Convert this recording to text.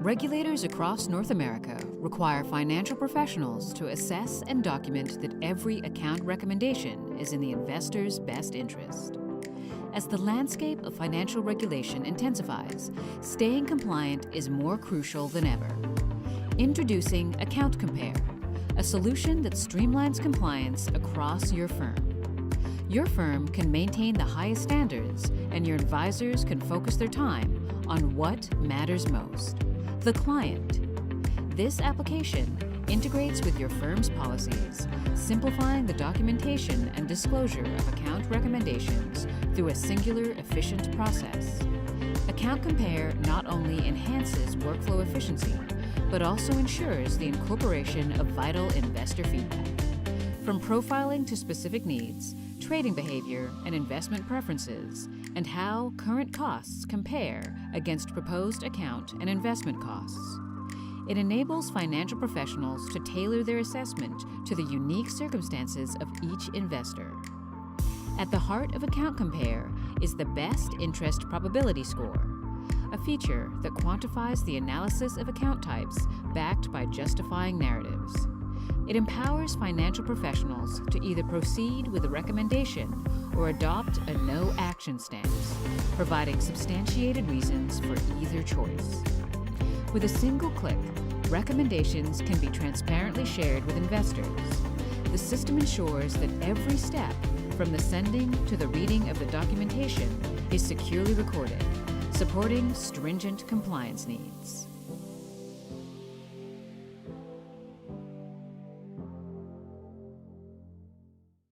Regulators across North America require financial professionals to assess and document that every account recommendation is in the investor's best interest. As the landscape of financial regulation intensifies, staying compliant is more crucial than ever. Introducing AccountCompare, a solution that streamlines compliance across your firm. Your firm can maintain the highest standards, and your advisors can focus their time on what matters most: the client. This application integrates with your firm's policies, simplifying the documentation and disclosure of account recommendations through a singular, efficient process. AccountCompare not only enhances workflow efficiency, but also ensures the incorporation of vital investor feedback. From profiling to specific needs, trading behavior, and investment preferences, and how current costs compare against proposed account and investment costs. It enables financial professionals to tailor their assessment to the unique circumstances of each investor. At the heart of AccountCompare is the Best Interest Probability Score, a feature that quantifies the analysis of account types backed by justifying narratives. It empowers financial professionals to either proceed with a recommendation or adopt a no-action stance, providing substantiated reasons for either choice. With a single click, recommendations can be transparently shared with investors. The system ensures that every step, from the sending to the reading of the documentation, is securely recorded, supporting stringent compliance needs.